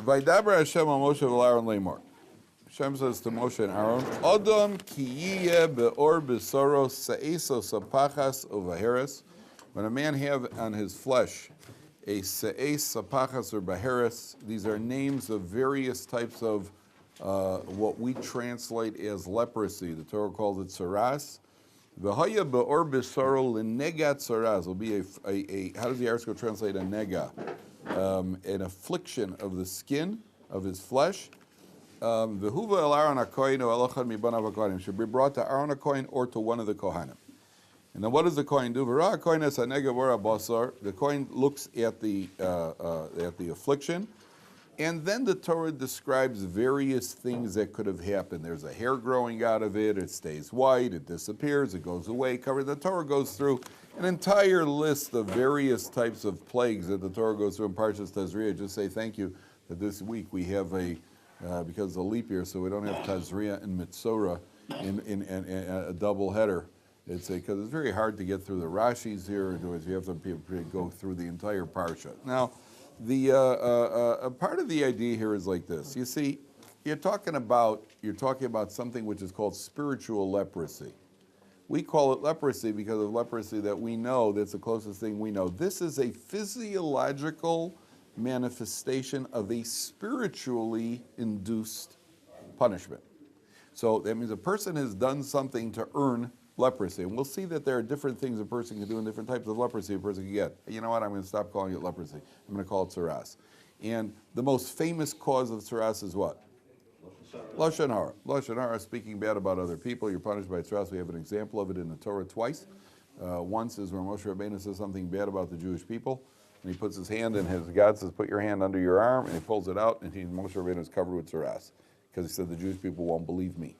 Vaydaber Hashem al Moshe v'Aaron lemor. Hashem says to Moshe and Aaron, Odom ki yiyeh be'or b'soro se'eso sapachas uvaheres. When a man have on his flesh a se'es, sapachas, or baheres, these are names of various types of what we translate as leprosy. The Torah calls it saras. V'haya be'or b'soro l'negat saras will be a how does the article translate a nega? An affliction of the skin of his flesh. V'huva el Aaron HaKohen o el echad mibanav HaKohanim should be brought to Aaron HaKohen or to one of the Kohanim. And then what does the Kohen do? V'ra HaKohen es ha'nega v'ra basar. The Kohen looks at the affliction, and then the Torah describes various things that could have happened. There's a hair growing out of it, it stays white, it disappears, it goes away, covered. The Torah goes through an entire list of various types of plagues that the Torah goes through in Parshat Tazria. Just say thank you that this week we have because of the leap year, so we don't have Tazria and Mitzorah in a double header. It's because it's very hard to get through the Rashis here. You have to go through the entire Parsha. Now, the part of the idea here is like this. You see, you're talking about something which is called spiritual leprosy. We call it leprosy because of leprosy that we know. That's the closest thing we know. This is a physiological manifestation of a spiritually induced punishment. So that means a person has done something to earn leprosy. And we'll see that there are different things a person can do and different types of leprosy a person can get. You know what? I'm going to stop calling it leprosy. I'm going to call it saras. And the most famous cause of saras is what? Lashon hara. Lashon hara, speaking bad about other people. You're punished by saras. We have an example of it in the Torah twice. Once is where Moshe Rabbeinu says something bad about the Jewish people. And he puts his hand in God says, put your hand under your arm, and he pulls it out, and Moshe Rabbeinu is covered with saras. Because he said the Jewish people won't believe me.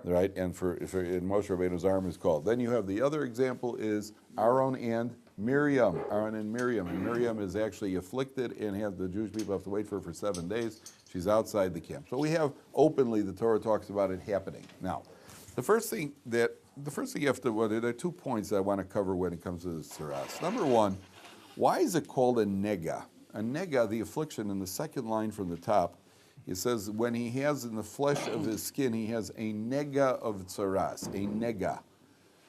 Right, and for Moshe Rabbeinu's arm is called. Then you have the other example is Aaron and Miriam. Aaron and Miriam is actually afflicted and the Jewish people have to wait for her for 7 days. She's outside the camp. So we have openly the Torah talks about it happening. Now, the first thing you have to, there are 2 points that I want to cover when it comes to the saras. Number one, why is it called a nega? A nega, the affliction, in the second line from the top. It says, when he has in the flesh of his skin, he has a nega of tsaras, a nega.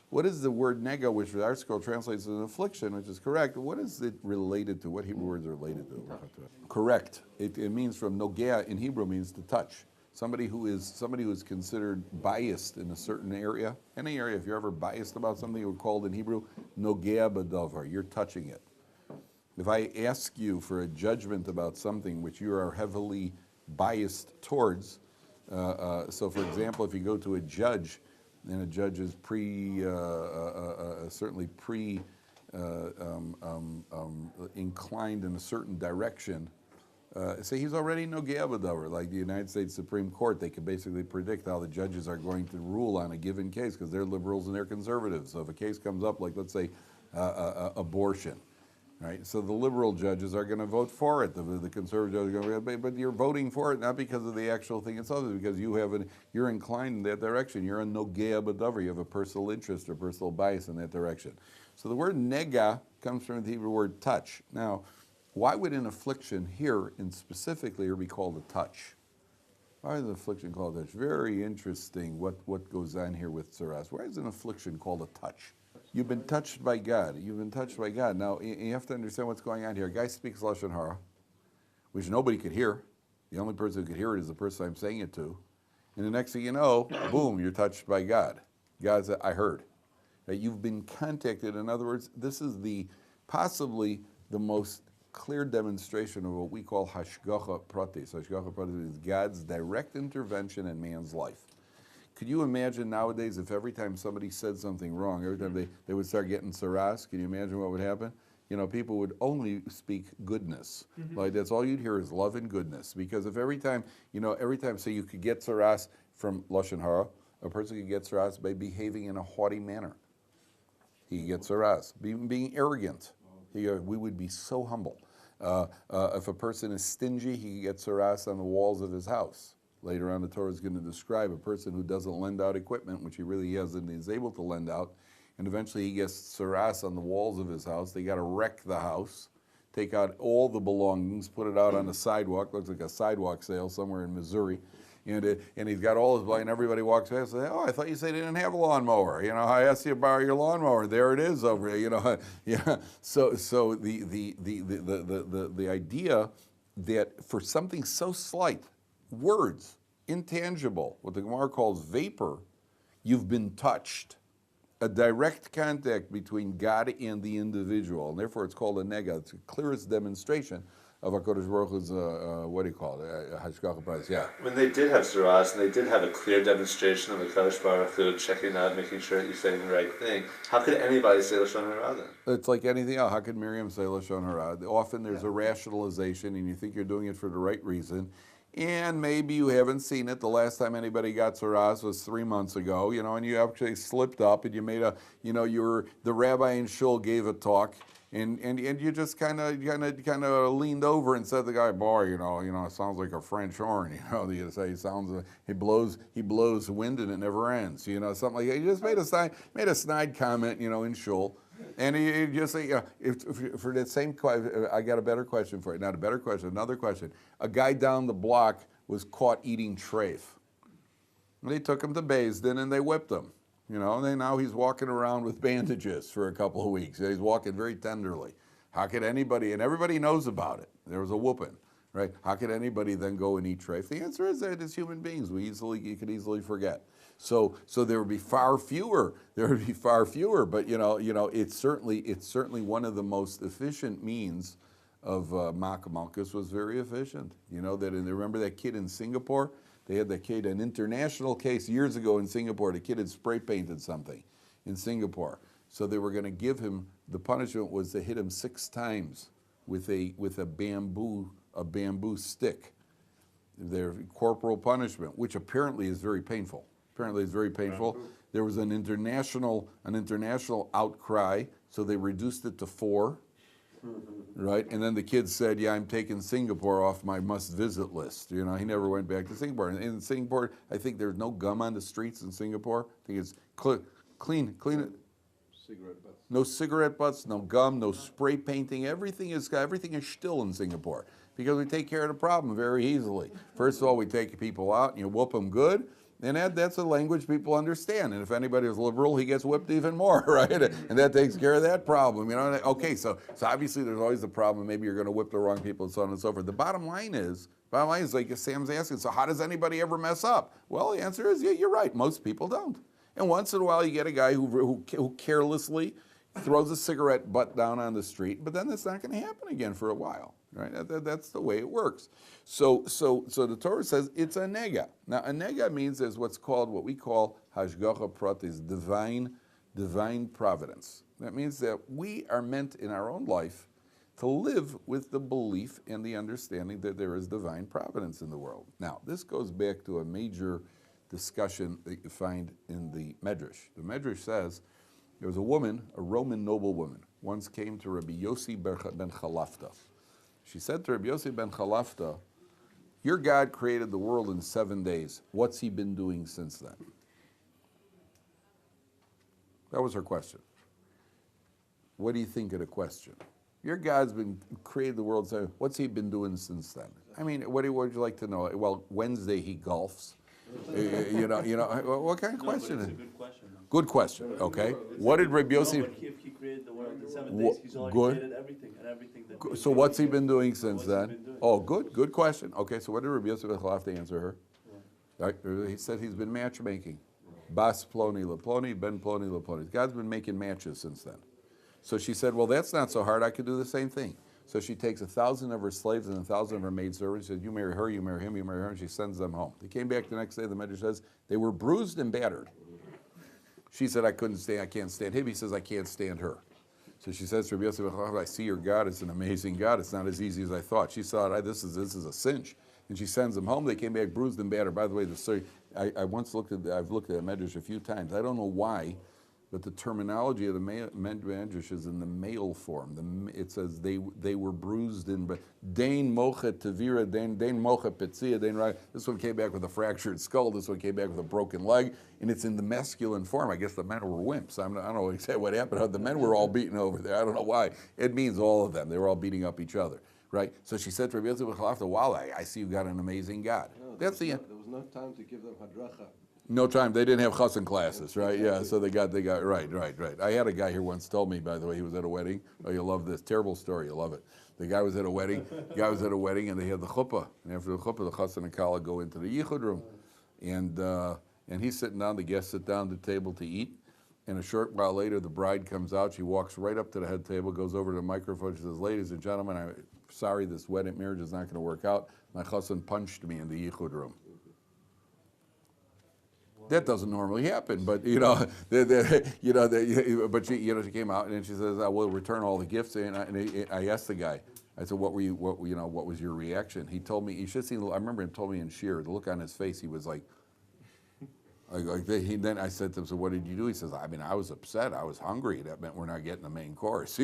What is the word nega, which the article translates as an affliction, which is correct? What is it related to? What Hebrew words are related to? Correct. It means from nogea in Hebrew means to touch. Somebody who is considered biased in a certain area, any area, if you're ever biased about something, you're called in Hebrew nogea b'davar. You're touching it. If I ask you for a judgment about something which you are heavily biased towards. So, for example, if you go to a judge, and a judge is certainly inclined in a certain direction, say he's already nogea b'davar. Like the United States Supreme Court, they can basically predict how the judges are going to rule on a given case because they're liberals and they're conservatives. So if a case comes up, like let's say abortion. Right, so the liberal judges are going to vote for it. The conservative judges are going to, but you're voting for it not because of the actual thing itself, it's because you're inclined in that direction. You're a nogea b'davar. You have a personal interest or personal bias in that direction. So the word nega comes from the Hebrew word touch. Now, why would an affliction here in specifically be called a touch? Why is an affliction called a touch? Very interesting. What goes on here with saras? Why is an affliction called a touch? You've been touched by God. You've been touched by God. Now, you have to understand what's going on here. A guy speaks Lashon Hara, which nobody could hear. The only person who could hear it is the person I'm saying it to. And the next thing you know, boom, you're touched by God. God said, I heard. That you've been contacted. In other words, this is possibly the most clear demonstration of what we call hashgacha pratis. Hashgacha pratis is God's direct intervention in man's life. Could you imagine nowadays if every time somebody said something wrong, every time they would start getting saras, can you imagine what would happen? You know, people would only speak goodness. Mm-hmm. Like that's all you'd hear is love and goodness. Because if every time, so you could get saras from Lashon Hara, a person could get saras by behaving in a haughty manner. He could get saras, being arrogant. We would be so humble. If a person is stingy, he could get saras on the walls of his house. Later on, the Torah is going to describe a person who doesn't lend out equipment, which he really hasn't, is able to lend out, and eventually he gets saras on the walls of his house. They got to wreck the house take out all the belongings, put it out on the sidewalk. Looks like a sidewalk sale somewhere in Missouri. And he's got all his and everybody walks past and says, "Oh, I thought you said you didn't have a lawnmower. You know, I asked you to borrow your lawnmower. There it is over here." You know, yeah. So the idea that for something so slight, words, intangible, what the Gemara calls vapor, you've been touched. A direct contact between God and the individual, and therefore it's called a nega. It's the clearest demonstration of HaKadosh Baruch Hu's, what do you call it, Hashgacha Pratis, yeah. When they did have Surahs, and they did have a clear demonstration of HaKadosh Baruch Hu checking out, making sure that you're saying the right thing, how could anybody say Lashon Hara then? It's like anything else. How could Miriam say Lashon Hara? Often there's a rationalization, and you think you're doing it for the right reason, and maybe you haven't seen it. The last time anybody got Surahs was 3 months ago, you know, and you actually slipped up, and you made a, you know, the rabbi in Shul gave a talk, and you just kind of leaned over and said to the guy, "Boy, you know, it sounds like a French horn. You know, you say he blows wind and it never ends. You know, something like that." He just made a snide comment, you know, in Shul, and he just say, if for that same question, I got a better question for you. Not a better question, another question. A guy down the block was caught eating treif. They took him to Beis Din and they whipped him. You know, and now he's walking around with bandages for a couple of weeks. He's walking very tenderly. How could anybody, and everybody knows about it, there was a whooping, right? How could anybody then go and eat treif? The answer is that as human beings, you could easily forget. So there would be far fewer. But you know, it's certainly one of the most efficient means of Malkus was very efficient. You know that, and remember that kid in Singapore. They had that kid, an international case years ago in Singapore. The kid had spray painted something in Singapore. So they were going to give him, the punishment was to hit him 6 times with a bamboo stick. Their corporal punishment, which apparently is very painful. There was an international outcry, so they reduced it to 4. Right, and then the kid said, "Yeah, I'm taking Singapore off my must-visit list." You know, he never went back to Singapore. And in Singapore, I think there's no gum on the streets in Singapore. I think it's clean. Cigarette butts. No cigarette butts, no gum, no spray painting. Everything is still in Singapore because we take care of the problem very easily. First of all, we take people out and you whoop them good. And that's a language people understand. And if anybody is liberal, he gets whipped even more, right? And that takes care of that problem. You know. Okay, so obviously there's always the problem. Maybe you're going to whip the wrong people and so on and so forth. The bottom line is like Sam's asking, so how does anybody ever mess up? Well, the answer is, yeah, you're right. Most people don't. And once in a while you get a guy who carelessly throws a cigarette butt down on the street, but then that's not going to happen again for a while. Right? That's the way it works. So the Torah says it's a nega. Now a nega means there's what we call hashgacha pratis, divine providence. That means that we are meant in our own life to live with the belief and the understanding that there is divine providence in the world. Now this goes back to a major discussion that you find in the Medrash. The Medrash says there was a woman, a Roman noblewoman, once came to Rabbi Yossi ben Chalafta. She said to Rabbi Yossi ben Chalafta, "Your God created the world in 7 days. What's he been doing since then?" That was her question. What do you think of the question? Your God's been created the world. So what's he been doing since then? I mean, what would you like to know? Well, Wednesday he golfs. You know. What kind of question? It's a good question. Good question. Okay. What did Rabbi Yossi? No, but if he created the world in 7 days, he's already created everything and everything. That So what's he been doing since then? Oh, good question. Okay, so what did Rabbi Yossi ben Chalafta answer her? Right. He said he's been matchmaking. Bas ploni leploni, ben ploni leploni. God's been making matches since then. So she said, well, that's not so hard. I could do the same thing. So she takes 1,000 of her slaves and 1,000 of her maidservants. She said, you marry her, you marry him, you marry her, and she sends them home. They came back the next day. The Medrash says they were bruised and battered. She said, I can't stand him. He says, I can't stand her. So she says to Rabbi Yossi, I see your God. It's an amazing God. It's not as easy as I thought. She thought, this is a cinch. And she sends them home. They came back bruised and battered. By the way, the story, I've looked at the Medrash a few times. I don't know why, but the terminology of the Medrash is in the male form. It says they were bruised in, but Dain Mocha Tavira, Dain Mocha Petzia, Dain Rai. This one came back with a fractured skull. This one came back with a broken leg, and it's in the masculine form. I guess the men were wimps. I don't know exactly what happened. The men were all beaten over there. I don't know why. It means all of them. They were all beating up each other, right? So she said to Rabbi Yosef, "Wow, I see you got an amazing God." No, That's the end. there was no time to give them hadracha. No time. They didn't have chassan classes, right? Yeah. So they got right. I had a guy here once told me, by the way, he was at a wedding. Oh, you'll love this terrible story. You'll love it. The guy was at a wedding. And they had the chuppah. And after the chuppah, the chassan and kala go into the yichud room, and he's sitting down. The guests sit down at the table to eat. And a short while later, the bride comes out. She walks right up to the head table, goes over to the microphone. She says, "Ladies and gentlemen, I'm sorry this wedding marriage is not going to work out. My chassan punched me in the yichud room." That doesn't normally happen, but but she came out and she says, "I will return all the gifts." And I asked the guy, I said, "What was your reaction?" He told me, you should see. I remember him told me in Shir, the look on his face, he was like. Then I said to him, "So what did you do?" He says, I was upset. I was hungry. That meant we're not getting the main course.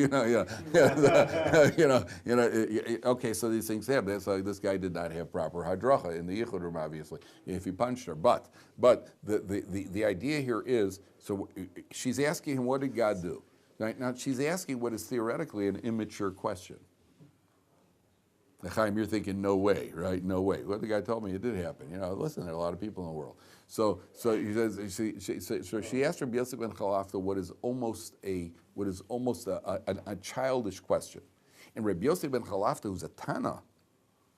Okay, so these things happen. That's like this guy did not have proper hadracha in the yichud room, obviously, if he punched her. But the idea here is, so she's asking him, what did God do? Now she's asking what is theoretically an immature question. Chaim, you're thinking, no way, right? No way. Well, the guy told me it did happen. Listen, there are a lot of people in the world. So he says, so she asked Rabbi Yosef ben Chalafta what is almost a childish question. And Rabbi Yosef ben Chalafta, who's a Tana,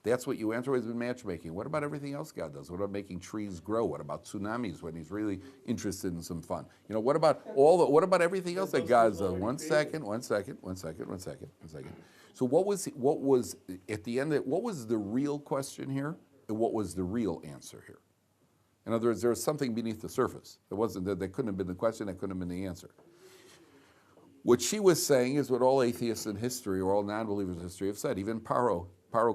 that's what you answer with matchmaking. What about everything else God does? What about making trees grow? What about tsunamis when he's really interested in some fun? What about everything else that God does? One second. So what was at the end? What was the real question here, and what was the real answer here? In other words, there was something beneath the surface. That couldn't have been the question. That couldn't have been the answer. What she was saying is what all atheists in history or all non-believers in history have said. Even Paro,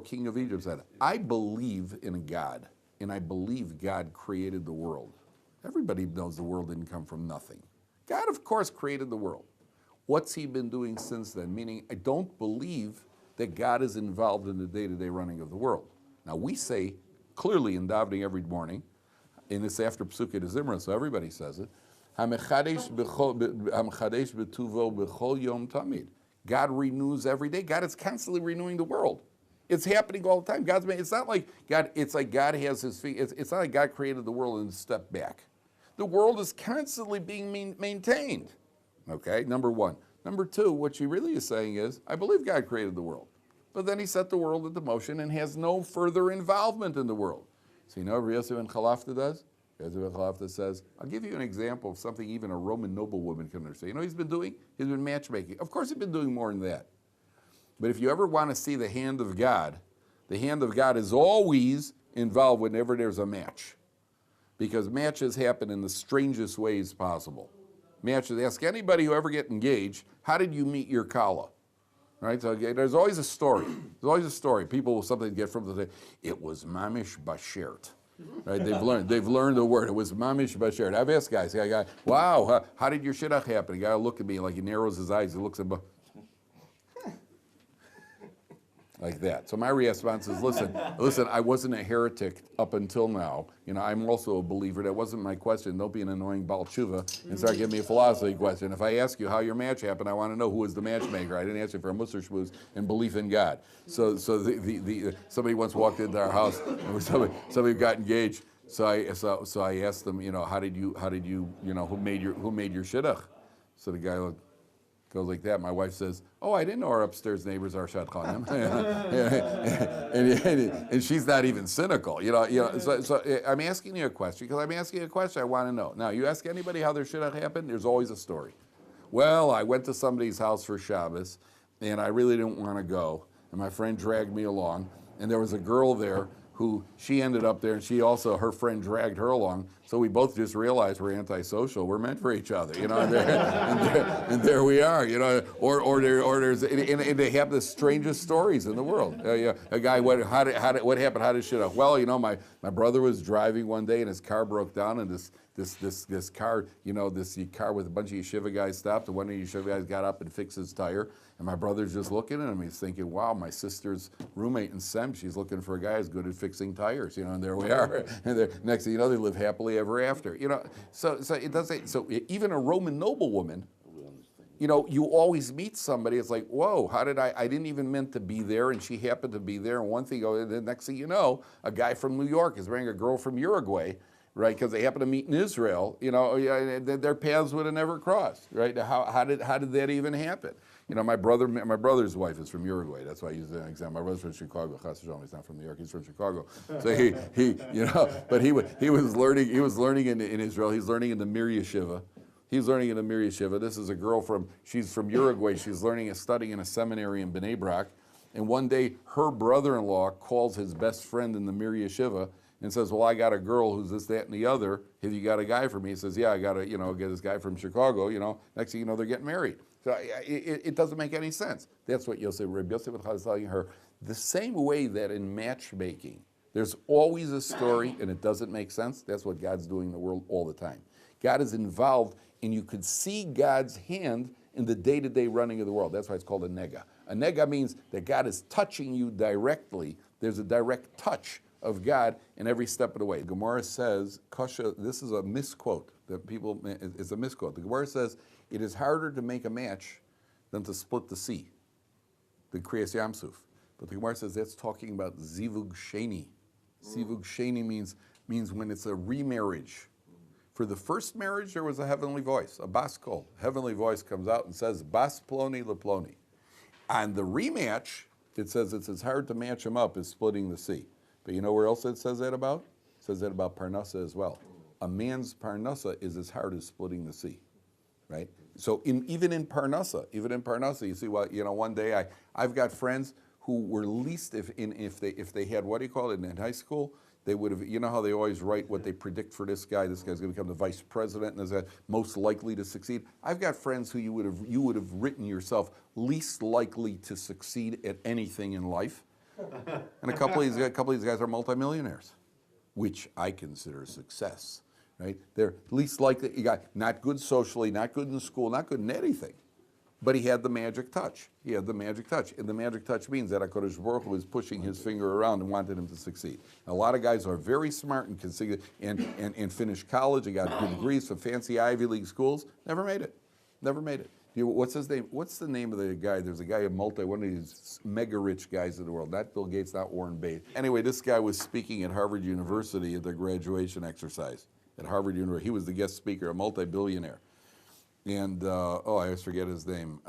king of Egypt, said, "I believe in a God, and I believe God created the world." Everybody knows the world didn't come from nothing. God, of course, created the world. What's he been doing since then? Meaning, I don't believe that God is involved in the day-to-day running of the world. Now, we say clearly in davening every morning, and it's after Psukei de Zimra, so everybody says it, God renews every day. God is constantly renewing the world. It's happening all the time. It's not like God. It's like God has his feet. It's not like God created the world and stepped back. The world is constantly being maintained. Okay, number one. Number two, what she really is saying is, I believe God created the world, but then he set the world into motion and has no further involvement in the world. So what Rabbi Yosef ben Chalafta does? Rabbi Yosef ben Chalafta says, I'll give you an example of something even a Roman noblewoman can understand. He's been doing? He's been matchmaking. Of course he's been doing more than that. But if you ever want to see the hand of God is always involved whenever there's a match. Because matches happen in the strangest ways possible. Matches, ask anybody who ever get engaged, how did you meet your kala? Right? So there's always a story. There's always a story. People will something get from the it was mamish bashert. Right? They've learned the word. It was mamish bashert. I've asked guys, wow, how did your shidduch happen? The guy will look at me like he narrows his eyes, he looks at me like that. So my response is, listen, I wasn't a heretic up until now. I'm also a believer. That wasn't my question. Don't be an annoying Baal Tshuva and start giving me a philosophy question. If I ask you how your match happened, I want to know who was the matchmaker. I didn't ask you for a Musar Shmooze and belief in God. So somebody once walked into our house and somebody got engaged. So I asked them, how did you, who made your shidduch? So the guy goes like that. My wife says, "Oh, I didn't know our upstairs neighbors are shadchanim," and she's not even cynical. So I'm asking you a question because I'm asking you a question I want to know. Now, you ask anybody how their shidduch happened, there's always a story. Well, I went to somebody's house for Shabbos, and I really didn't want to go, and my friend dragged me along, and there was a girl there who she ended up there, and her friend dragged her along. So we both just realized we're antisocial. We're meant for each other, and there we are, Or there's and they have the strangest stories in the world. A guy, what happened? How did shit up? Well, my brother was driving one day and his car broke down, and this car, this car with a bunch of yeshiva guys stopped, and one of the yeshiva guys got up and fixed his tire, and my brother's just looking at him. He's thinking, wow, my sister's roommate in SEM, she's looking for a guy who's good at fixing tires, and there we are. And next thing you know, they live happily ever after. So it doesn't. So even a Roman noblewoman, you always meet somebody. It's like, whoa, how did I didn't even meant to be there, and she happened to be there. And one thing, the next thing you know, a guy from New York is marrying a girl from Uruguay, right? Because they happen to meet in Israel. Their paths would have never crossed, right? How did that even happen? My brother's wife is from Uruguay. That's why I use that example. My brother's from Chicago. Chas v'shalom, he's not from New York. He's from Chicago. So but he was learning in Israel. He's learning in the Mir Yeshiva. He's learning in the Mir Yeshiva. This is a girl she's from Uruguay. She's studying in a seminary in Bnei Brak. And one day, her brother-in-law calls his best friend in the Mir Yeshiva and says, well, I got a girl who's this, that, and the other. Have you got a guy for me? He says, yeah, I got to, get this guy from Chicago. Next thing you know, they're getting married. So it doesn't make any sense. That's what Rabbi Yosef is telling her. The same way that in matchmaking, there's always a story and it doesn't make sense. That's what God's doing in the world all the time. God is involved, and you could see God's hand in the day-to-day running of the world. That's why it's called a nega. A nega means that God is touching you directly. There's a direct touch of God in every step of the way. The Gemara says, Kasha, this is a misquote. It's a misquote. The Gemara says, it is harder to make a match than to split the sea, the Kriyas Yamsuf. But the Gemara says that's talking about Zivug Sheni. Zivug Sheni means when it's a remarriage. For the first marriage, there was a heavenly voice, a bas kol. Heavenly voice comes out and says, bas ploni leploni. On the rematch, it says it's as hard to match them up as splitting the sea. But you know where else it says that about? It says that about Parnasa as well. A man's Parnasa is as hard as splitting the sea, right? So even in Parnasa, you see, one day I've got friends who were least if they had, what do you call it, in high school, they would have, how they always write what they predict for this guy's going to become the vice president and is most likely to succeed. I've got friends who you would have written yourself least likely to succeed at anything in life. And a couple of these guys are multimillionaires, which I consider success, right? They're least likely, you got not good socially, not good in school, not good in anything. But he had the magic touch. And the magic touch means that HaKadosh Baruch Hu was pushing his finger around and wanted him to succeed. A lot of guys are very smart and finished college and got good degrees from fancy Ivy League schools, never made it. What's his name? What's the name of the guy? There's a guy one of these mega rich guys in the world. Not Bill Gates, not Warren Buffett. Anyway, this guy was speaking at Harvard University at the graduation exercise. At Harvard University, he was the guest speaker, a multi-billionaire. And I always forget his name.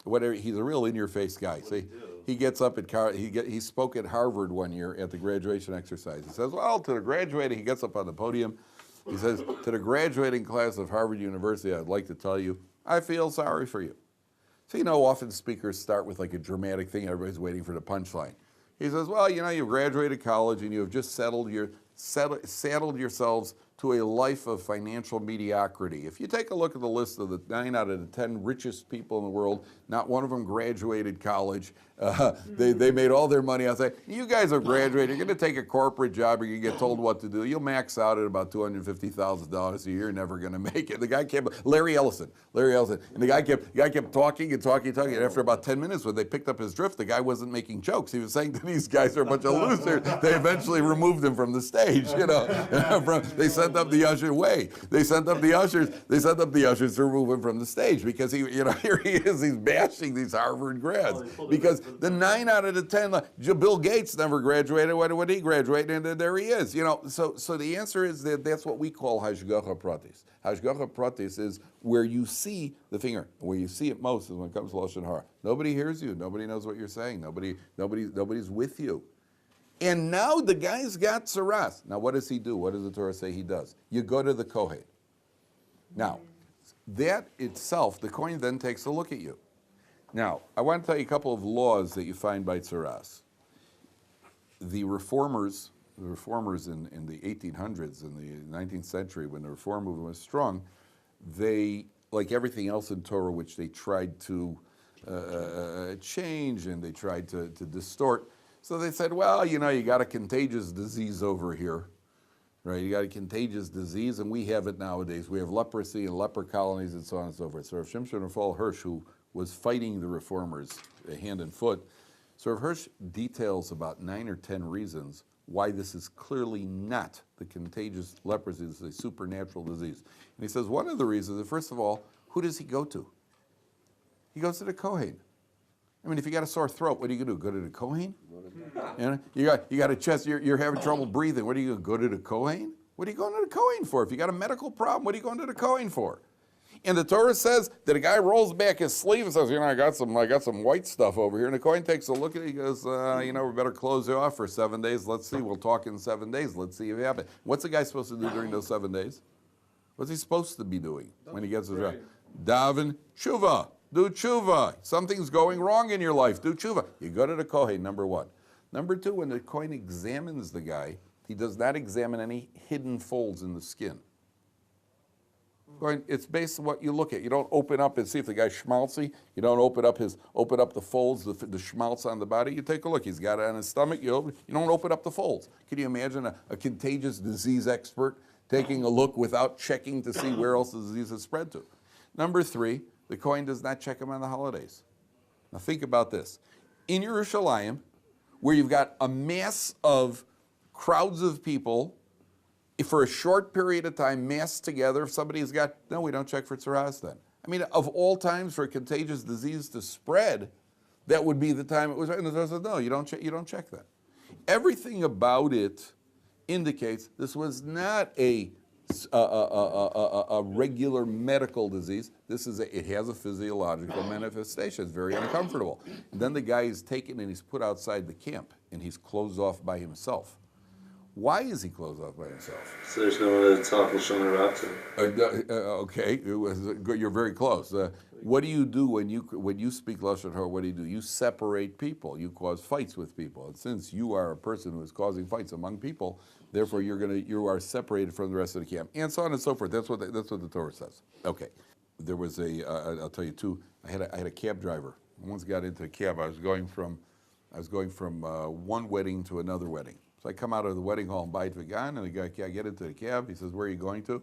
He's a real in-your-face guy. So he gets up he spoke at Harvard one year at the graduation exercise. He says, well, to the graduating, he gets up on the podium. He says, to the graduating class of Harvard University, I'd like to tell you, I feel sorry for you. So often speakers start with like a dramatic thing. Everybody's waiting for the punchline. He says, well, you've graduated college and you have just saddled yourselves to a life of financial mediocrity. If you take a look at the list of the 9 out of the 10 richest people in the world, not one of them graduated college. They made all their money. I say, you guys have graduated. You're going to take a corporate job. You're going to get told what to do. You'll max out at about $250,000 a year. You're never going to make it. The guy kept, Larry Ellison. And the guy kept talking. And after about 10 minutes, when they picked up his drift, the guy wasn't making jokes. He was saying that these guys are a bunch of losers. They eventually removed him from the stage. They sent up the usher way. They sent up the ushers to remove him from the stage because here he is. He's bashing these Harvard grads because the 9 out of the 10. Bill Gates never graduated. Why would he graduate? And there he is. So the answer is that's what we call hashgacha pratis. Hashgacha pratis is where you see the finger. Where you see it most is when it comes to lashon hara. Nobody hears you. Nobody knows what you're saying. Nobody's with you. And now the guy's got tzaras. Now what does he do? What does the Torah say he does? You go to the Kohen. Now, that itself, the Kohen then takes a look at you. Now, I want to tell you a couple of laws that you find by tzaras. The reformers, reformers in the 1800s, in the 19th century, when the reform movement was strong, they, like everything else in Torah, which they tried to change and they tried to distort, so they said, well, you know, you got a contagious disease over here, right? You got a contagious disease, and we have it nowadays. We have leprosy and leper colonies and so on and so forth. So Rav Shimshon Raphael Hirsch, who was fighting the reformers hand and foot, so Rav Hirsch details about 9 or 10 reasons why this is clearly not the contagious leprosy. This is a supernatural disease. And he says one of the reasons is, first of all, who does he go to? He goes to the Kohen. I mean, if you got a sore throat, what are you going to do? Go to the Kohen? You know, you got a chest, you're having trouble breathing. What are you going to go to the Kohen? What are you going to the Kohen for? If you got a medical problem, what are you going to the Kohen for? And the Torah says that a guy rolls back his sleeve and says, you know, I got some white stuff over here. And the Kohen takes a look at it. He goes, you know, we better close you off for 7 days. Let's see. We'll talk in 7 days. Let's see if it happens. What's the guy supposed to do during those 7 days? What's he supposed to be doing when he gets his job? Daven tshuva. Do tshuva. Something's going wrong in your life. Do tshuva. You go to the Kohen, number one. Number two, when the Kohen examines the guy, he does not examine any hidden folds in the skin. It's based on what you look at. You don't open up and see if the guy's schmaltzy. You don't open up the folds, the schmaltz on the body. You take a look. He's got it on his stomach. You don't open up the folds. Can you imagine a contagious disease expert taking a look without checking to see where else the disease has spread to? Number three, the Kohen does not check him on the holidays. Now think about this. In Yerushalayim, where you've got a mass of crowds of people, for a short period of time, massed together, if somebody's got, no, we don't check for tzaras then. I mean, of all times for a contagious disease to spread, that would be the time it was right. And the Torah says, no, you don't check that. Everything about it indicates this was not a regular medical disease. It has a physiological manifestation. It's very uncomfortable. And then the guy is taken and he's put outside the camp and he's closed off by himself. Why is he closed off by himself? So there's no one to talk Lashon Hara to. Okay, you're very close. What do you do when you speak Lashon Hara? What do? You separate people. You cause fights with people. And since you are a person who is causing fights among people, therefore you are separated from the rest of the camp, and so on and so forth. That's what the Torah says. Okay, there was I'll tell you two. I had a cab driver. I once got into a cab. I was going from one wedding to another wedding. So I come out of the wedding hall in Beit Vegan, and I get into the cab. He says, where are you going to?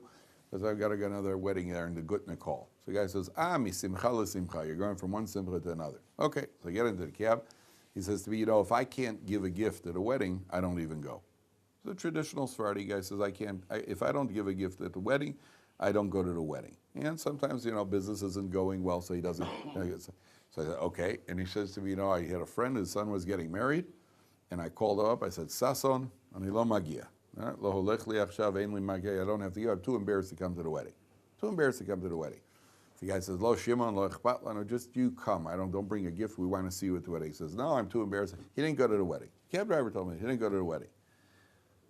I said, I've got to go to another wedding there in the Gutnik Hall. So the guy says, mi simcha le simcha. You're going from one simcha to another. Okay, so I get into the cab. He says to me, you know, if I can't give a gift at a wedding, I don't even go. So the traditional Sephardi guy says, if I don't give a gift at the wedding, I don't go to the wedding. And sometimes, you know, business isn't going well, so he doesn't. So I said, okay. And he says to me, you know, I had a friend, his son was getting married. And I called him up, I said, Sason, ani lo magia. I don't have to go. I'm too embarrassed to come to the wedding. The guy says, Lo Shimon, lo Kaplan, just you come. Don't bring a gift. We want to see you at the wedding. He says, no, I'm too embarrassed. He didn't go to the wedding. The cab driver told me he didn't go to the wedding.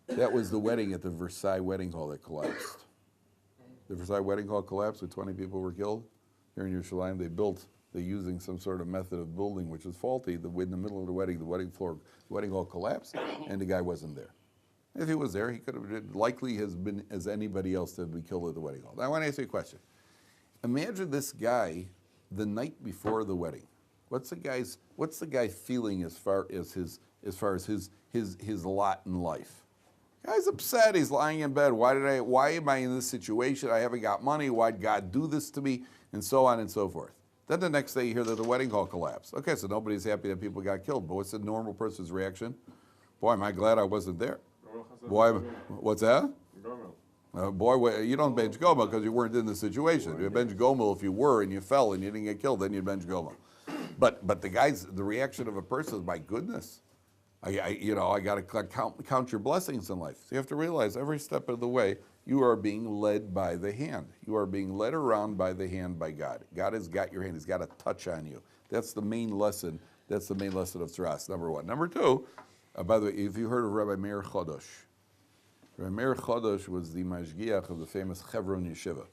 That was the wedding at the Versailles Wedding Hall that collapsed. The Versailles Wedding Hall collapsed, where 20 people were killed. Here in Yerushalayim, they're using some sort of method of building which was faulty. In the middle of the wedding wedding hall collapsed, and the guy wasn't there. If he was there, he could have likely has been as anybody else to be killed at the wedding hall. Now, I want to ask you a question. Imagine this guy the night before the wedding. What's the guy feeling as far as his lot in life? Guy's upset. He's lying in bed. Why am I in this situation? I haven't got money. Why'd God do this to me? And so on and so forth. Then the next day you hear that the wedding hall collapsed. Okay, so nobody's happy that people got killed. But what's the normal person's reaction? Boy, am I glad I wasn't there. Boy, what's that? Boy, you don't bench Goma because you weren't in the situation. You bench Goma if you were and you fell and you didn't get killed, then you bench Goma. But the reaction of a person is, my goodness, I got to count your blessings in life. So you have to realize every step of the way, you are being led by the hand. You are being led around by the hand by God. God has got your hand. He's got a touch on you. That's the main lesson. That's the main lesson of Tzaras, number one. Number two, by the way, if you heard of Rabbi Meir Chodosh, Rabbi Meir Chodosh was the mashgiach of the famous Hebron Yeshiva.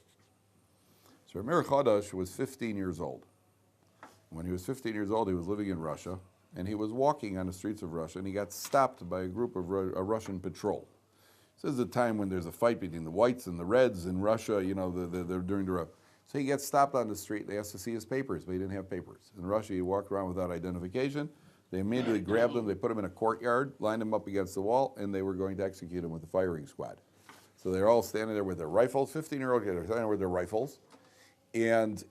So Rabbi Meir Chodosh was 15 years old. When he was 15 years old, he was living in Russia, and he was walking on the streets of Russia, and he got stopped by a group of a Russian patrol. This is a time when there's a fight between the whites and the reds in Russia, they're during the... So he gets stopped on the street. They asked to see his papers, but he didn't have papers. In Russia, he walked around without identification. They immediately grabbed him. They put him in a courtyard, lined him up against the wall, and they were going to execute him with the firing squad. So they're all standing there with their rifles, 15-year-old kids are standing there with their rifles, and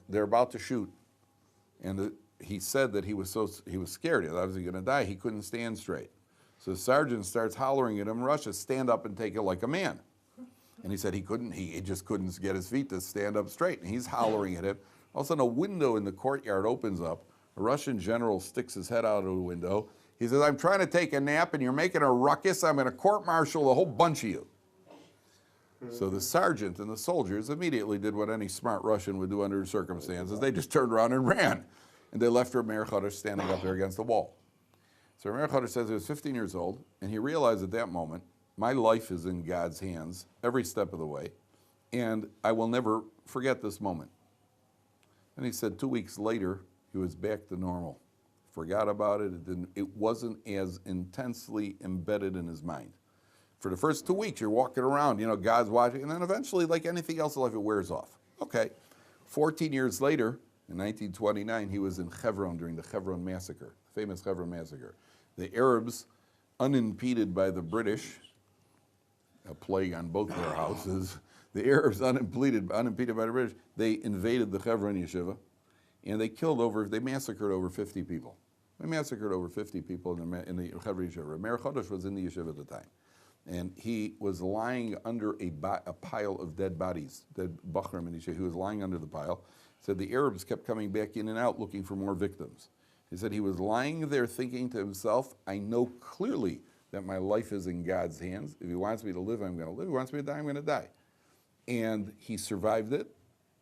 they're about to shoot. And he said that he was scared. He was obviously going to die. He couldn't stand straight. So the sergeant starts hollering at him, Russia, stand up and take it like a man. And he said he just couldn't get his feet to stand up straight. And he's hollering at him. All of a sudden, a window in the courtyard opens up. A Russian general sticks his head out of the window. He says, I'm trying to take a nap and you're making a ruckus. I'm going to court-martial a whole bunch of you. So the sergeant and the soldiers immediately did what any smart Russian would do under the circumstances. They just turned around and ran. And they left Rameir Chodesh standing up there against the wall. So Rameir Chodesh says he was 15 years old, and he realized at that moment, my life is in God's hands every step of the way, and I will never forget this moment. And he said 2 weeks later, he was back to normal. Forgot about it. It wasn't as intensely embedded in his mind. For the first 2 weeks, you're walking around, God's watching, and then eventually, like anything else in life, it wears off. Okay. 14 years later, in 1929, he was in Hebron during the Hebron massacre, the famous Hebron massacre. The Arabs, unimpeded by the British, a plague on both their houses, the Arabs, unimpeded by the British, they invaded the Hebron yeshiva, and they massacred over 50 people. They massacred over 50 people in the Hebron yeshiva. Rameir Chodesh was in the yeshiva at the time. And he was lying under a pile of dead bodies, dead Bachram in yeshiva. He was lying under the pile. He said the Arabs kept coming back in and out looking for more victims. He said he was lying there thinking to himself, I know clearly that my life is in God's hands. If he wants me to live, I'm going to live. If he wants me to die, I'm going to die. And he survived it.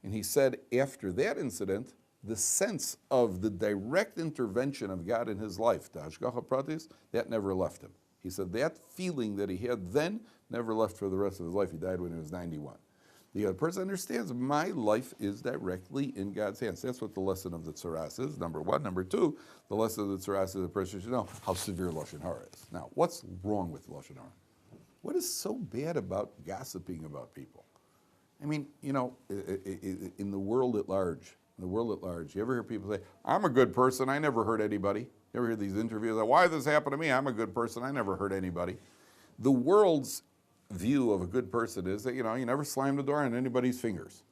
And he said after that incident, the sense of the direct intervention of God in his life, the hashgacha pratis, that never left him. He said that feeling that he had then never left for the rest of his life. He died when he was 91. The other person understands my life is directly in God's hands. That's what the lesson of the tzaras is, number one. Number two, the lesson of the tzaras is the person should know how severe Lashon Hara is. Now, what's wrong with Lashon Hara? What is so bad about gossiping about people? I mean, in the world at large, you ever hear people say, I'm a good person, I never hurt anybody? You ever hear these interviews, why did this happen to me? I'm a good person, I never hurt anybody. The world's view of a good person is that, you never slam the door on anybody's fingers,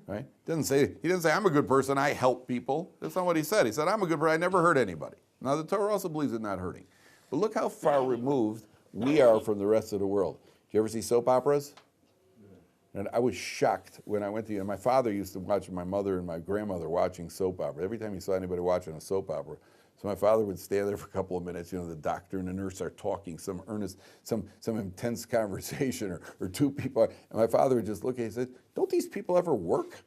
right? He didn't say, I'm a good person, I help people. That's not what he said. He said, I'm a good person, I never hurt anybody. Now, the Torah also believes in not hurting. But look how far removed we are from the rest of the world. Do you ever see soap operas? And I was shocked when I went to, my father used to watch my mother and my grandmother watching soap opera. Every time he saw anybody watching a soap opera, so my father would stand there for a couple of minutes, the doctor and the nurse are talking, some earnest, some intense conversation, or two people, and my father would just look at it and say, don't these people ever work?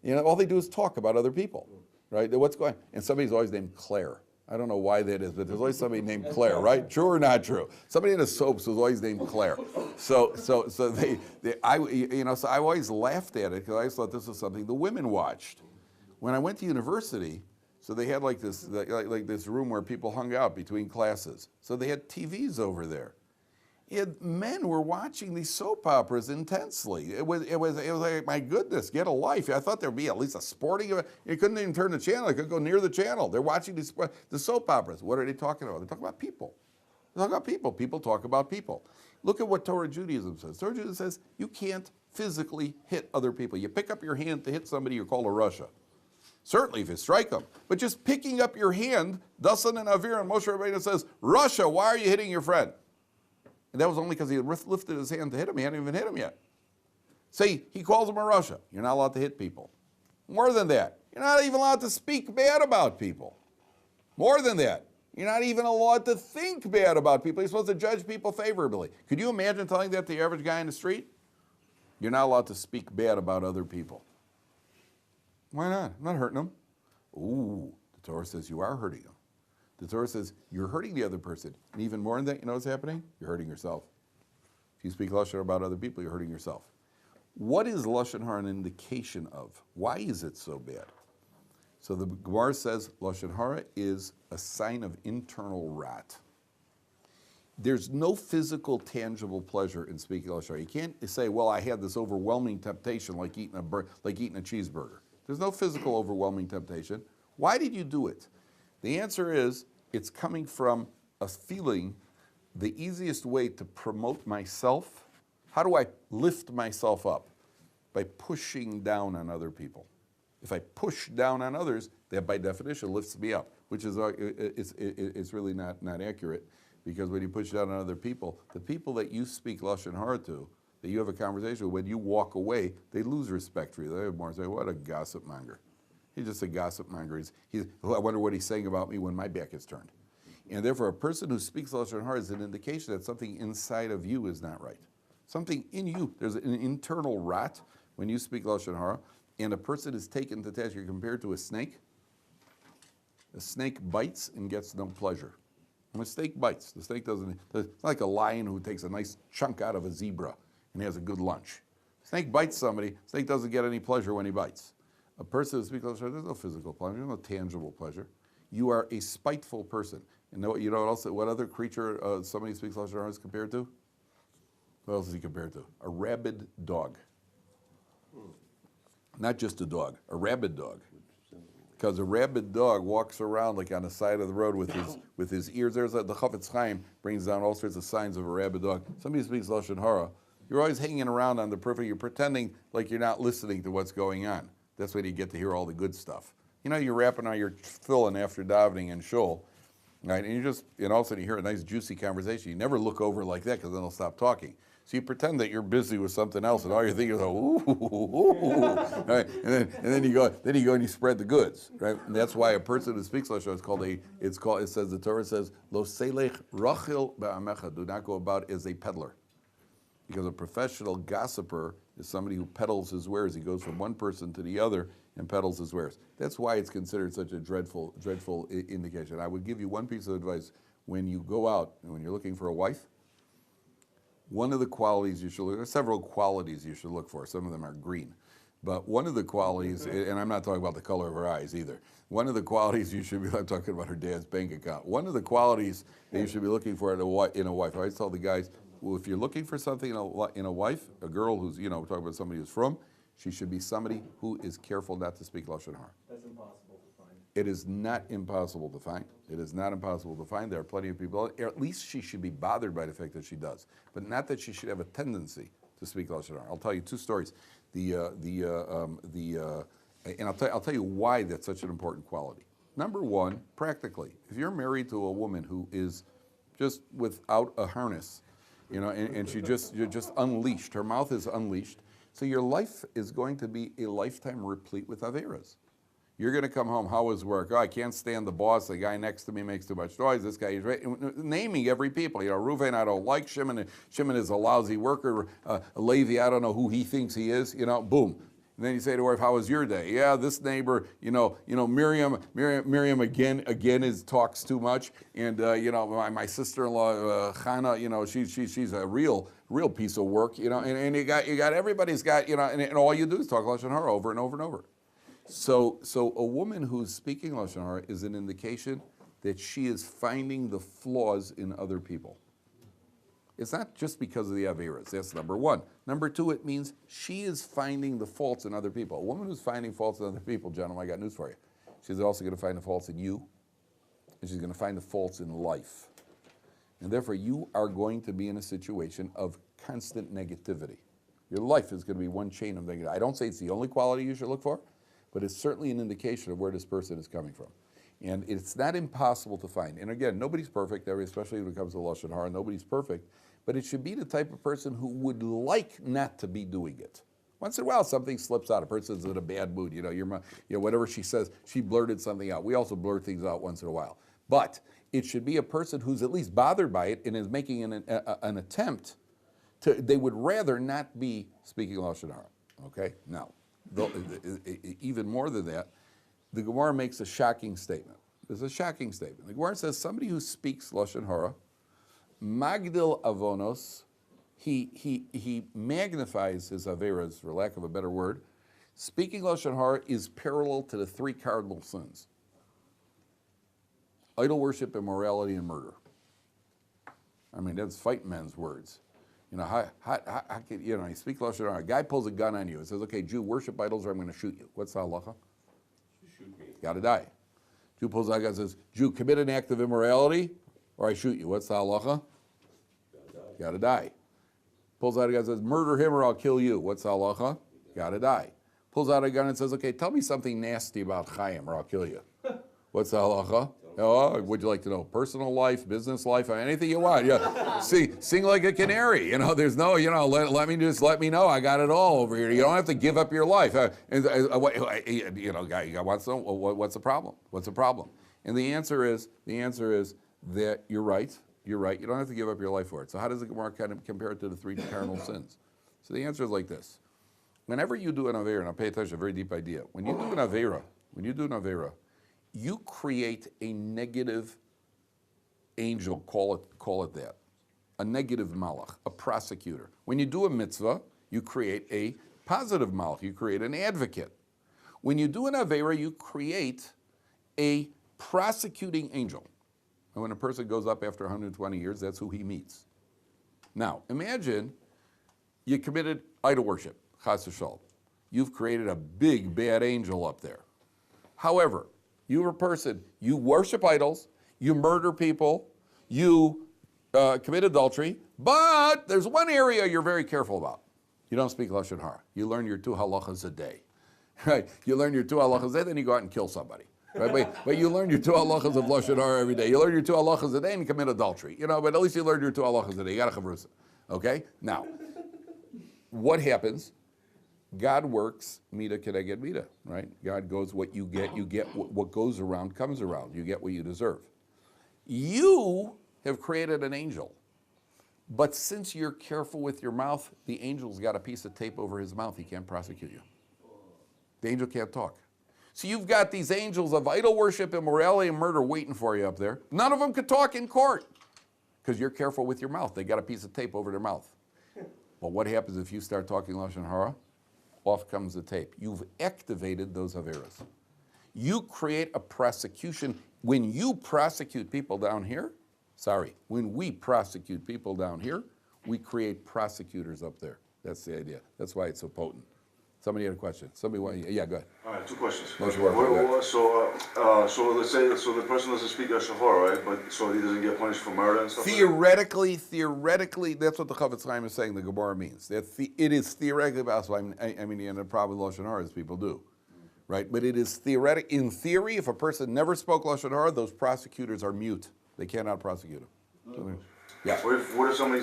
All they do is talk about other people, right? What's going on? And somebody's always named Claire. I don't know why that is, but there's always somebody named Claire, right? True or not true? Somebody in the soaps was always named Claire. So I always laughed at it because I always thought this was something the women watched. When I went to university, so they had like this room where people hung out between classes. So they had TVs over there. Men were watching these soap operas intensely. It was like, my goodness, get a life. I thought there'd be at least a sporting event. You couldn't even turn the channel. You couldn't go near the channel. They're watching the soap operas. What are they talking about? They're talking about people. They talk about people. People talk about people. Look at what Torah Judaism says. Torah Judaism says you can't physically hit other people. You pick up your hand to hit somebody, you're called a Russia. Certainly if you strike them. But just picking up your hand, Dasan and Avir and Moshe Rabbeinu says, Russia, why are you hitting your friend? And that was only because he had lifted his hand to hit him. He hadn't even hit him yet. See, he calls him a Russia. You're not allowed to hit people. More than that, you're not even allowed to speak bad about people. More than that, you're not even allowed to think bad about people. You're supposed to judge people favorably. Could you imagine telling that to the average guy in the street? You're not allowed to speak bad about other people. Why not? I'm not hurting them. Ooh, the Torah says you are hurting them. The Torah says you're hurting the other person. And even more than that, you know what's happening? You're hurting yourself. If you speak Lashon Hara about other people, you're hurting yourself. What is Lashon Hara an indication of? Why is it so bad? So the Gemara says Lashon Hara is a sign of internal rot. There's no physical, tangible pleasure in speaking Lashon Hara. You can't say, well, I had this overwhelming temptation like eating a cheeseburger. There's no physical overwhelming temptation. Why did you do it? The answer is, it's coming from a feeling, the easiest way to promote myself, how do I lift myself up? By pushing down on other people. If I push down on others, that by definition lifts me up, which is it's really not accurate, because when you push down on other people, the people that you speak Lashon Hara to, that you have a conversation with, when you walk away, they lose respect for you. They more say, what a gossip monger. He's just a gossip monger. I wonder what he's saying about me when my back is turned. And therefore, a person who speaks Lashon Hara is an indication that something inside of you is not right. Something in you, there's an internal rot when you speak Lashon Hara, and a person is taken to task. You're compared to a snake. A snake bites and gets no pleasure. When a snake bites, the snake doesn't, it's like a lion who takes a nice chunk out of a zebra and has a good lunch. Snake bites somebody, snake doesn't get any pleasure when he bites. A person who speaks Lashon Hara, there's no physical pleasure, there's no tangible pleasure. You are a spiteful person. And you know what else? What other creature somebody who speaks Lashon Hara is compared to? What else is he compared to? A rabid dog. Not just a dog, a rabid dog. Because a rabid dog walks around like on the side of the road with his ears. There's the Chafetz Chaim brings down all sorts of signs of a rabid dog. Somebody who speaks Lashon Hara, you're always hanging around on the periphery. You're pretending like you're not listening to what's going on. That's when you get to hear all the good stuff. You know, you're rapping on your tefillin after davening and shul, right? And all of a sudden you hear a nice juicy conversation. You never look over like that because then they'll stop talking. So you pretend that you're busy with something else, and all you're thinking is, right? And then you go and you spread the goods, right? And that's why a person who speaks Lashon Hara it says the Torah says, Lo selech rachil ba'amecha, do not go about as a peddler, because a professional gossiper is somebody who peddles his wares. He goes from one person to the other and peddles his wares. That's why it's considered such a dreadful indication. I would give you one piece of advice: when you go out and when you're looking for a wife, one of the qualities you should look, there are several qualities you should look for. Some of them are green. But one of the qualities, and I'm not talking about the color of her eyes either, one of the qualities you should be, I'm talking about her dad's bank account. One of the qualities that you should be looking for in a wife, I always tell the guys, well, if you're looking for something in a wife, a girl who's, we're talking about somebody who's from, she should be somebody who is careful not to speak Lashon Hara. That's impossible to find. It is not impossible to find. It is not impossible to find. There are plenty of people, or at least she should be bothered by the fact that she does, but not that she should have a tendency to speak Lashon Hara. I'll tell you two stories. And I'll tell you why that's such an important quality. Number one, practically, if you're married to a woman who is just without a harness, and you're just unleashed, her mouth is unleashed, so your life is going to be a lifetime replete with averas. You're going to come home, how was work? Oh, I can't stand the boss. The guy next to me makes too much noise. This guy is right. Naming every people. Reuven, I don't like Shimon. Shimon is a lousy worker. Levi, I don't know who he thinks he is. Boom. And then you say to her, how was your day? Yeah, this neighbor, Miriam again talks too much. And, my sister-in-law, Chana, she's a real piece of work, and you got everybody's got, and all you do is talk Lashon Hara over and over and over. So a woman who's speaking Lashon Hara is an indication that she is finding the flaws in other people. It's not just because of the averas. That's number one. Number two, it means she is finding the faults in other people. A woman who's finding faults in other people, gentlemen, I got news for you. She's also going to find the faults in you, and she's going to find the faults in life. And therefore, you are going to be in a situation of constant negativity. Your life is going to be one chain of negativity. I don't say it's the only quality you should look for, but it's certainly an indication of where this person is coming from. And it's not impossible to find. And again, nobody's perfect, especially when it comes to Lashon Hara. Nobody's perfect. But it should be the type of person who would like not to be doing it. Once in a while, something slips out. A person's in a bad mood. Whatever she says, she blurted something out. We also blurt things out once in a while. But it should be a person who's at least bothered by it and is making an attempt to, they would rather not be speaking Lashon Hara. Okay? Now, even more than that, the Gemara makes a shocking statement. There's a shocking statement. The Gemara says somebody who speaks Lashon Hara, Magdil Avonos, he magnifies his averas, for lack of a better word, Speaking Lashon Hara is parallel to the 3 cardinal sins: idol worship, immorality, and murder. I mean, that's fight men's words. You know, how can, you know, you speak Lashon Hara, a guy pulls a gun on you and says, okay, Jew, worship idols or I'm going to shoot you. What's the halacha? Shoot me. Got to die. Jew pulls out a gun and says, Jew, commit an act of immorality or I shoot you. What's the halacha? Got to die. Pulls out a gun and says, murder him or I'll kill you. What's the halacha? Got to die. Pulls out a gun and says, okay, tell me something nasty about Chaim or I'll kill you. What's the halacha? Oh, would you like to know personal life, business life, anything you want? Yeah, sing like a canary. You know, there's no, you know, let me know. I got it all over here. You don't have to give up your life. You know, guy wants to know what's the problem? What's the problem? And the answer is that you're right. You're right. You don't have to give up your life for it. So how does the Gemara kind of compare it to the 3 cardinal sins? So the answer is like this: whenever you do an avera, and I'll pay attention, a very deep idea. When you do an avera, you create a negative angel, call it that, a negative malach, a prosecutor. When you do a mitzvah, you create a positive malach, you create an advocate. When you do an avera, you create a prosecuting angel. And when a person goes up after 120 years, that's who he meets. Now, imagine you committed idol worship, chas v'shalom. You've created a big bad angel up there. However, you're a person, you worship idols, you murder people, you commit adultery, but there's one area you're very careful about. You don't speak Lashon Hara. You learn your 2 halachas a day. Right? You learn your 2 halachas a day, then you go out and kill somebody. Right? But you learn your 2 halachas of Lashon Hara every day. You learn your 2 halachas a day and you commit adultery. You know, but at least you learned your 2 halachas a day. You got a chavrusa. Okay? Now, what happens? God works mida keneged mida, right? God goes what you get what goes around comes around. You get what you deserve. You have created an angel, but since you're careful with your mouth, the angel's got a piece of tape over his mouth. He can't prosecute you. The angel can't talk. So you've got these angels of idol worship, immorality, and murder waiting for you up there. None of them could talk in court because you're careful with your mouth. They got a piece of tape over their mouth. Well, what happens if you start talking Lashon Hara? Off comes the tape. You've activated those averas. You create a prosecution. When you prosecute people down here, when we prosecute people down here, we create prosecutors up there. That's the idea. That's why it's so potent. Somebody had a question. Somebody want? Yeah, go ahead. All right, 2 questions. So let's say the person doesn't speak Lashon Hara, right? But so he doesn't get punished for murder and stuff. Theoretically, that's what the Chavetz Chaim is saying. The Gemara means that it is theoretically possible. I mean, the problem with Lashon Hara is people do, right? But it is theoretic. In theory, if a person never spoke Lashon Hara, those prosecutors are mute. They cannot prosecute him. So, yeah. What if somebody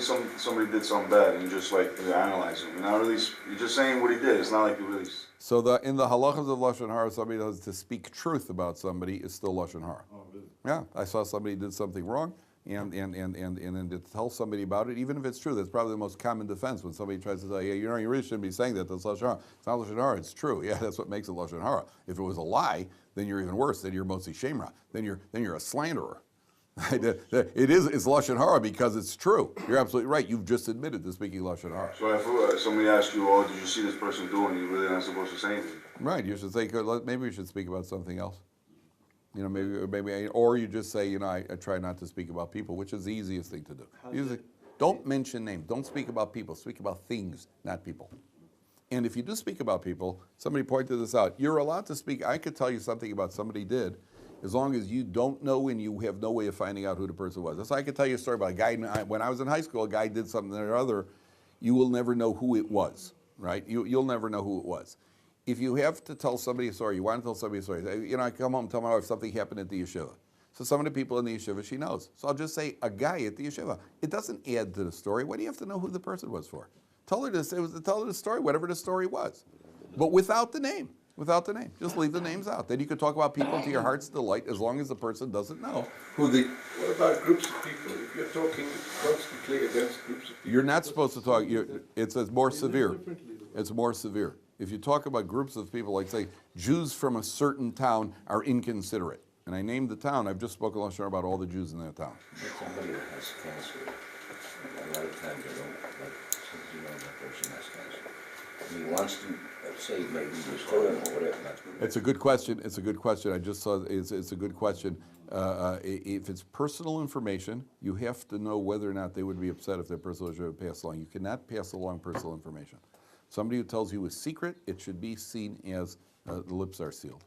did something bad and you just like analyze him? You're not really. You're just saying what he did. It's not like you really. So in the halachas of Lashon Hara, somebody does to speak truth about somebody is still Lashon Hara. Oh, really? Yeah, I saw somebody did something wrong, and then to tell somebody about it, even if it's true, that's probably the most common defense when somebody tries to say, yeah, you know, you really shouldn't be saying that. That's Lashon Hara. It's not Lashon Hara. It's true. Yeah, that's what makes it Lashon Hara. If it was a lie, then you're even worse. Then you're Motzi Shemra. Then you're a slanderer. It's Lashon Hara because it's true. You're absolutely right. You've just admitted to speaking Lashon Hara. So if somebody asks you, "Oh, did you see this person doing?" You really not supposed to say anything. Right. You should say, maybe we should speak about something else. You know, maybe, or you just say, you know, I try not to speak about people, which is the easiest thing to do. Don't mention names. Don't speak about people. Speak about things, not people. And if you do speak about people, somebody pointed this out. You're allowed to speak. I could tell you something about somebody did, as long as you don't know and you have no way of finding out who the person was. So I could tell you a story about a guy, when I was in high school, a guy did something or other, you will never know who it was, right? You'll never know who it was. If you have to tell somebody a story, you want to tell somebody a story, you know, I come home and tell my wife something happened at the yeshiva. So some of the people in the yeshiva, she knows. So I'll just say a guy at the yeshiva. It doesn't add to the story. Why do you have to know who the person was for? Tell her the story, whatever the story was, but without the name. Without the name. Just leave the names out. Then you can talk about people to your heart's delight as long as the person doesn't know who the... What about groups of people? If you're talking constantly against groups of people... You're not supposed to talk... It's more severe. It's more severe. If you talk about groups of people, like say, Jews from a certain town are inconsiderate. And I named the town. I've just spoken last year about all the Jews in that town. Somebody that has cancer, a lot of times they don't, like, since you know that person has cancer. He wants to say maybe he was stolen or whatever. It's a good question. It's a good question. I just saw it's a good question. If it's personal information, you have to know whether or not they would be upset if their personal information would pass along. You cannot pass along personal information. Somebody who tells you a secret, it should be seen as the lips are sealed.